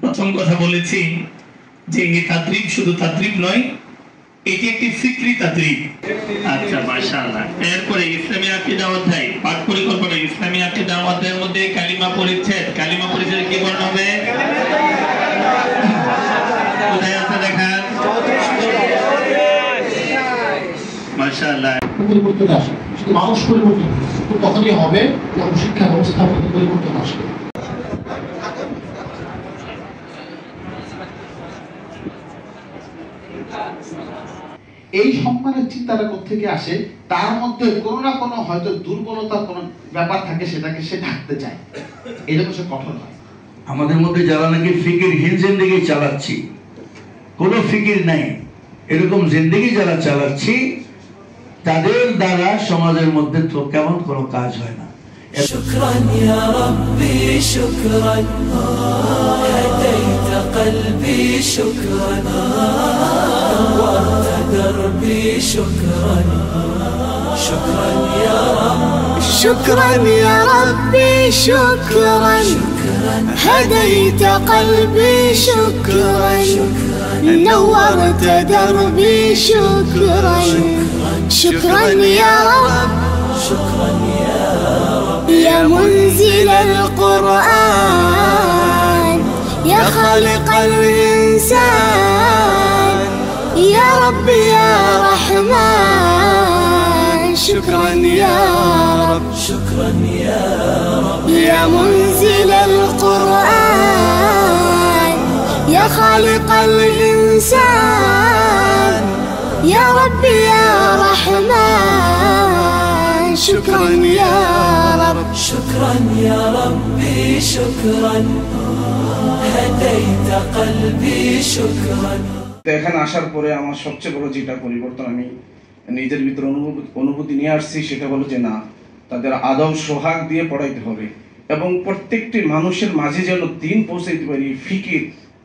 প্রথম কথা বলেছি যে এই তাদরিব শুধু তাদরিব নয়, এটি একটি ফিকরি তাদরিব। আচ্ছা, মাশাআল্লাহ। এরপরে ইসলামী আকীদা অধ্যায়, পাঠ পরিকল্পনা। ইসলামী আকীদা অধ্যায়ের মধ্যে কালিমা পরিচ্ছেদ, কালিমা পরিচ্ছেদ কি বলতে হবে? কোথায় আছে দেখান? মাশাআল্লাহ। পরিবর্তন আসে, শুধু মানুষ পরিবর্তন তখনই হবে যখন শিক্ষা ব্যবস্থার মধ্যে পরিবর্তন আসবে। এই সম্মানের চিন্তাটা কোথেকে আসে? তার মধ্যে কোনো না কোনো হয়তো দুর্বলতা কোনো ব্যাপার থাকে, সেটাকে সে ঢাকতে চায়, এই জন্য সে কঠোর হয়। আমাদের মধ্যে যারা নাকি ফিকিরহীন জিন্দেগি চালাচ্ছি, কোনো ফিকির নাই, এরকম জিন্দেগি যারা চালাচ্ছি, তাদের দ্বারা সমাজের মধ্যে তো কেমন কোনো কাজ হয় না। শুকরান ইয়া রাব্বি শুকরান, হাদাইতা কলবি শুকরান, নওয়ারতা دربي شكرا شكرا يا رب شكرا يا ربي شكرا هديت قلبي شكرا نورت دربي شكرا شكرا يا رب شكرا يا رب يا منزل القرآن يا خالق الإنسان يا رب يا رحمن شكرا يا رب شكرا يا رب يا منزل القرآن يا خالق الإنسان يا رب يا رحمن شكرا يا رب شكرا يا ربي شكرا هديت قلبي شكرا। এখানে আসার পরে আমার সবচেয়ে বড় যেটা পরিবর্তন আমি নিজের ভিতরে অনুভূতি নিয়ে আসছি, সেটা হলো যে না, তাদের আদব সোহাগ দিয়ে পড়াইতে হবে এবং প্রত্যেকটি মানুষের মাঝে যেন দিন পৌঁছাইতে পারি, ফিকির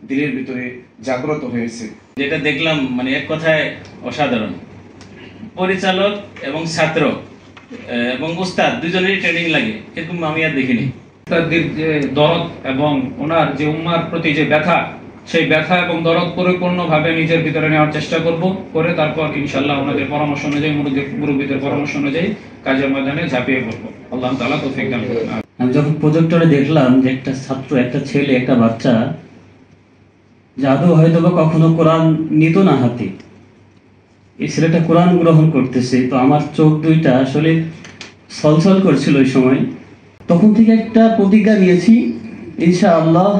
দিলের ভিতরে জাগ্রত হয়েছে। যেটা দেখলাম মানে এক কথায় অসাধারণ। পরিচালক এবং ছাত্র এবং উস্তাদ দুজনেরই ট্রেনিং লাগে, এরকম আমি আর দেখিনি। তাদের যে দরদ এবং ওনার যে উম্মার প্রতি যে ব্যথা, সেই ব্যথা এবং দরদ পরিপূর্ণভাবে নিজের ভিতরে নেওয়ার চেষ্টা করব, করে তারপর ইনশাআল্লাহ ওনাদের পরামর্শ অনুযায়ী, মুরব্বীদের পরামর্শ অনুযায়ী কাজের ময়দানে ঝাঁপিয়ে পড়বো। আল্লাহ তাআলা তৌফিক দান করুন। আমি যখন প্রজেক্টরে দেখলাম যে একটা ছাত্র, একটা ছেলে, একটা বাচ্চা যাদু হয়তো বা কখনো কোরআন নিত না হাতে, এই ছেলেটা কোরআন গ্রহণ করতেছে, তো আমার চোখ দুইটা আসলে ছলছল করছিল ওই সময়। তখন থেকে একটা প্রতিজ্ঞা নিয়েছি, ইনশাআল্লাহ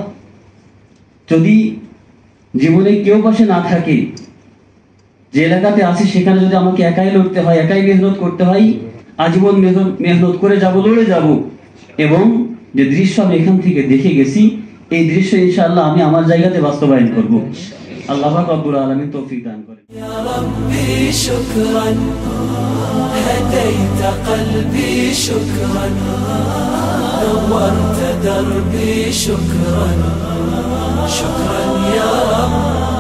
যদি জীবনে কেউ পাশে না থাকে, যে এলাকাতে আছে সেখানে যদি আমাকে একাই লড়তে হয়, একাই মেহনত করতে হয়, আজীবন মেহনত করে যাব, লড়ে যাব। এবং যে দৃশ্য আমি এখান থেকে দেখে গেছি, এই দৃশ্য ইনশাআল্লাহ আমি আমার জায়গাতে বাস্তবায়ন করব। আল্লাহ পাক রব্বুল আলামিন তৌফিক দান করেন। يا ربي شكرا هديت قلبي شكرا نورت دربي شكرا شكرا يا رب